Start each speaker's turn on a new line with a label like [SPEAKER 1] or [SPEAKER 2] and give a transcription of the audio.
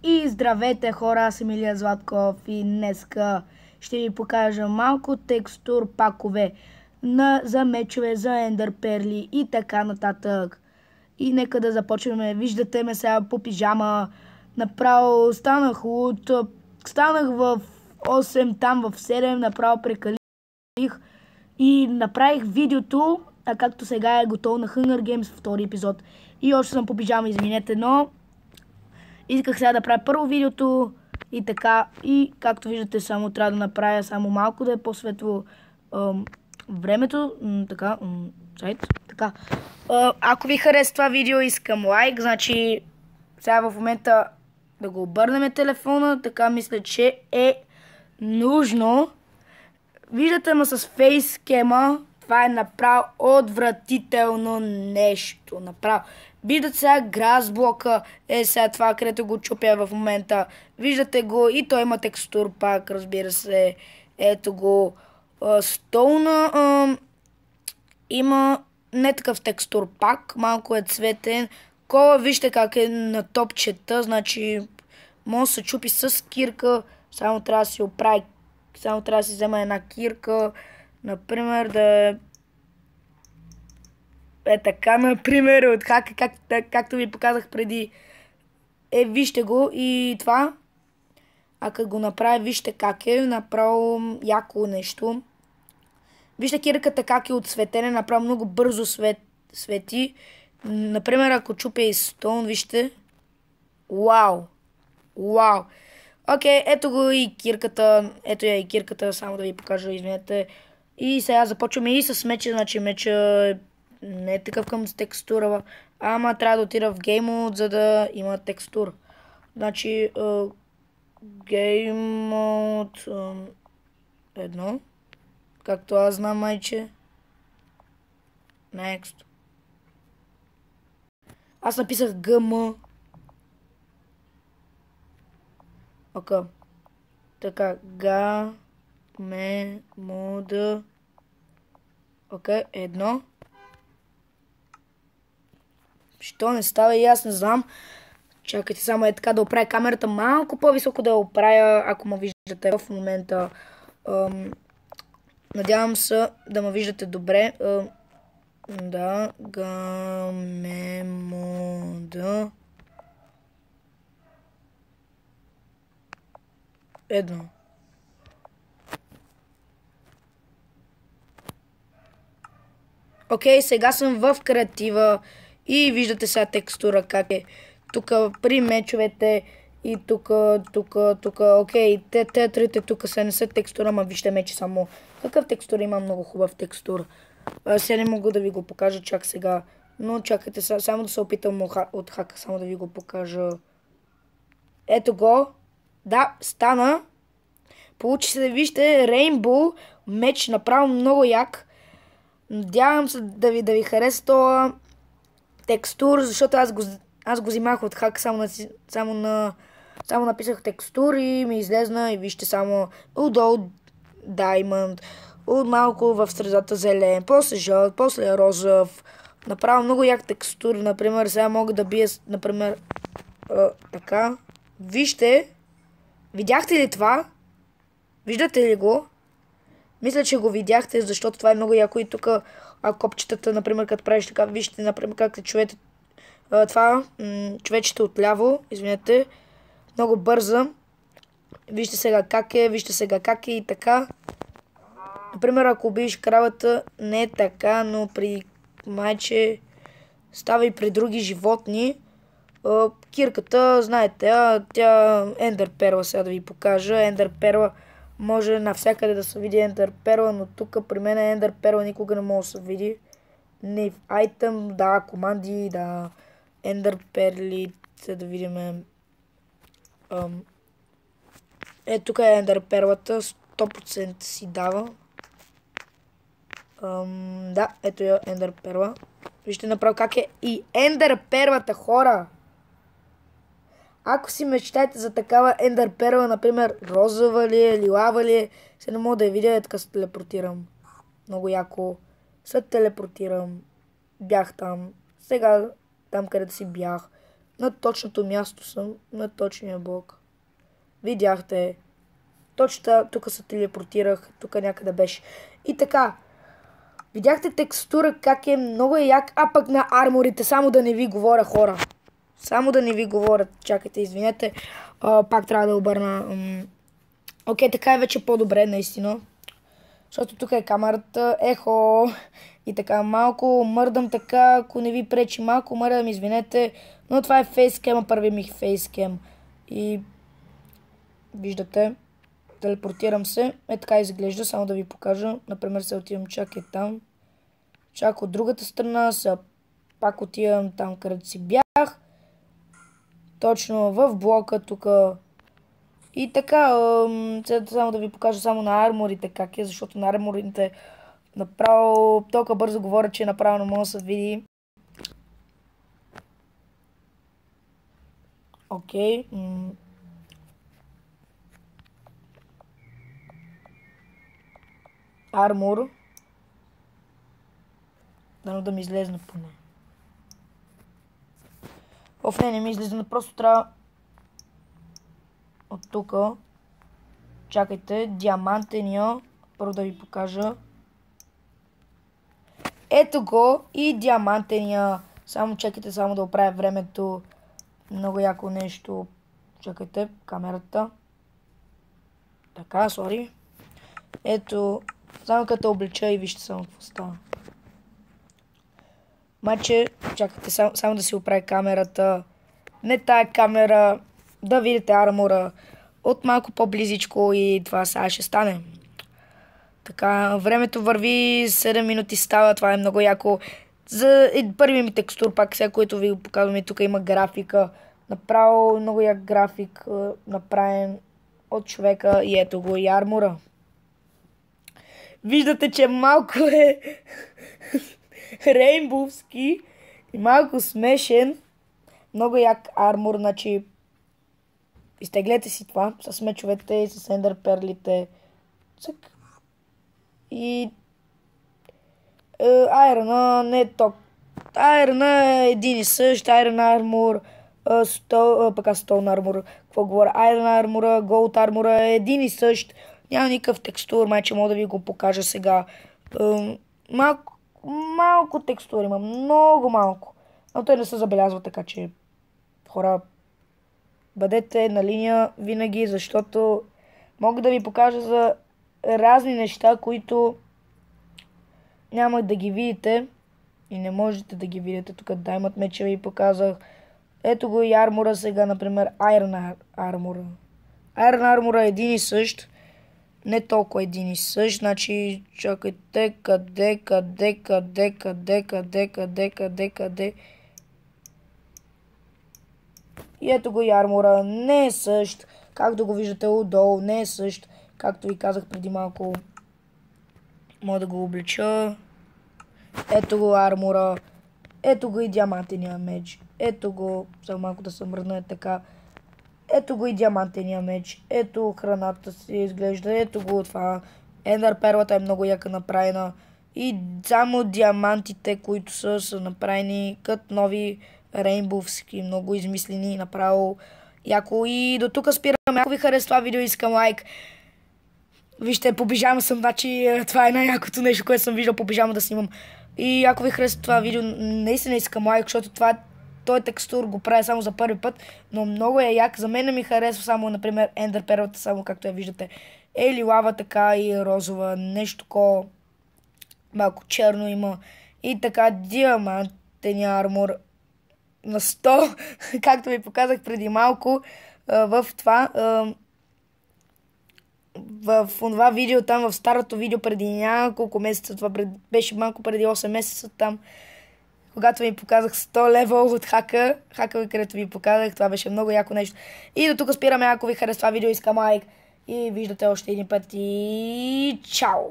[SPEAKER 1] И здравейте хора, аз съм Илия Златков и днеска ще ви покажа малко текстур пакове за мечове, за ендър перли и така нататък. И нека да започваме. Виждате ме сега по пижама. Направо станах в 8, там в 7, направо прекалих и направих видеото, а както сега е готово на Hunger Games втори епизод. И още съм по пижама, извинете, но исках сега да правя първо видеото и така, и както виждате само трябва да направя само малко да е по-светло времето, така, така. Ако ви хареса това видео, искам лайк, значи сега в момента да го обърнем телефона, така мисля, че е нужно. Виждате ме с фейскема, това е направо отвратително нещо, направо. Виждате сега гразблока, сега това, където го чупя в момента. Виждате го и той има текстур пак, разбира се. Ето го. Стоуна има не такъв текстур пак, малко е цветен. Кола, вижте как е на топчета, значи може да се чупи с кирка, само трябва да си оправи, само трябва да си взема една кирка, например да е така, например, от хака, както ви показах преди. Вижте го и това. А като го направя, вижте как е, направо яко нещо. Вижте кирката как е отсветена, направо много бързо свети. Например, ако чупя и стоун, вижте. Вау! Вау! Окей, ето го и кирката. Ето я и кирката, само да ви покажа, извинете. И сега започваме и с меча, значи меча не е такъв към текстура, ама трябва да отида в Game Mode, за да има текстура. Значи Game Mode едно, както аз знам, майче. Next. Аз написах GM. Окей. Така, Mode. Окей, едно. Що не става и аз не знам. Чакайте само е така да оправя камерата малко по-високо да я оправя, ако ме виждате в момента. Надявам се да ме виждате добре. Да, Mode. Едно. Окей, сега съм в креатива и виждате сега текстура как е. Тук при мечовете и тук. Окей, те трите тук са не са текстура, ама вижте мече само. Какъв текстур има? Много хубав текстур. Сега не мога да ви го покажа чак сега. Но чакайте само да се опитам от хака, само да ви го покажа. Ето го. Да, стана. Получи се, вижте, Rainbow меч, направо много як. Надявам се да ви хареса това текстур, защото аз го взимах от хак, само написах текстур и ми излезна и вижте само отдолу Diamond, от малко в средата зелен, после жълт, после розов. Направо много як текстур, например, сега мога да бия, например, така. Вижте, видяхте ли това? Виждате ли го? Мисля, че го видяхте, защото това е много яко и тук копчетата, например, като правиш така, вижте, например, как човете това, човечето отляво, извинете, много бърза. Вижте сега как е и така. Например, ако убиеш кравата, не е така, но при майче става и при други животни. Кирката, знаете, тя ендър перла, сега да ви покажа, ендър перла. Може навсякъде да се види ендър перла, но тук при мен ендър перла никога не може да се види. Не в айтъм, да, команди, да, ендър перли, да видим. Тук е ендър перлата, 100% си дава. Да, ето е ендър перла. Вижте направо как е и ендър перлата, хора! Ако си мечтаете за такава ендър перла, например, розова ли е, лилава ли е, се не мога да я видя, така се телепортирам. Много яко. Се телепортирам. Бях там. Сега, там където си бях. На точното място съм, на точния блок. Видяхте. Точно тук се телепортирах, тук някъде беше. И така. Видяхте текстура как е много як, а пък на арморите, само да не ви говоря, хора. Само да не ви говоря, чакайте, извинете. Пак трябва да обърна. Окей, така е вече по-добре, наистина. Защото тук е камерата, ехо. И така, малко мърдам така, ако не ви пречи, малко мърдам, извинете. Но това е фейскема, първи ми фейскем. И виждате, телепортирам се. Е така изглежда, само да ви покажа. Например, се отивам чак там. Чак от другата страна, пак отивам там, където си бях. Точно в блока тук. И така, само да ви покажа само на арморите как е, защото на арморите направо толкова бързо говоря, че направо не мога да се види. Окей. Армор. Дано да ми излезне поне. Не ми излиза, просто трябва от тук. Чакайте, диамантения. Първо да ви покажа. Ето го и диамантения. Само чакайте, само да оправя времето. Много яко нещо. Чакайте, камерата. Така, сори. Ето, само като облича и вижте само какво става. Маче, чакайте, само да си оправя камерата. Не тая камера. Да видите армора от малко по-близичко и това сега ще стане. Така, времето върви, 7 минути става, това е много яко. За първи ми текстур, пак сега, който ви показваме, тук има графика. Направо много як график, направен от човека и ето го и армора. Виждате, че малко е рейнбовски и малко смешен. Много як армор, значи изтеглете си това с мечовете и с ендър перлите. И айрона не е ток. Айрона е един и същ, айрон армор, стоун армор, какво говоря, айрон армора, голд армора е един и същ. Няма никакъв текстур, майче мога да ви го покажа сега. Малко текстур има, много малко. Но той не се забелязва, така че хора, бъдете на линия винаги, защото мога да ви покажа за разни неща, които няма да ги видите и не можете да ги видите. Тук даймът меча ви показах. Ето го и армора сега, например, Iron армора. Iron армора е един и същ. Не толкова един и същ, значи чакайте, къде. И ето го и армора, не е същ, както го виждате отдолу, не е същ, както ви казах преди малко. Мога да го облича. Ето го армора, ето го и диамантения меч, ето го, само малко да се мръдна така. Ето го и диамантения меч, ето храната си изглежда, ето го това. Ендър перлата е много яка направена. И само диамантите, които са направени като нови рейнбовски, много измислени, направо яко. И до тук спираме. Ако ви хареса това видео, искам лайк. Вижте, по пижама съм, значи това е най-якото нещо, което съм виждал по пижама да снимам. И ако ви хареса това видео, наистина искам лайк, защото този текстур го правя само за първи път, но много е як. За мен ми харесва само, например, ендър перлата, само както я виждате. Или лава така и розова, нещо такова. Малко черно има. И така диамантения армор на 100, както ви показах преди малко в това. В това видео там, в старото видео преди няколко месеца, това беше малко преди 8 месеца там, когато ви показах 100 левел от хака, където ви показах, това беше много яко нещо. И до тук спираме, ако ви хареса това видео, искам лайк и виждате още един път и чао!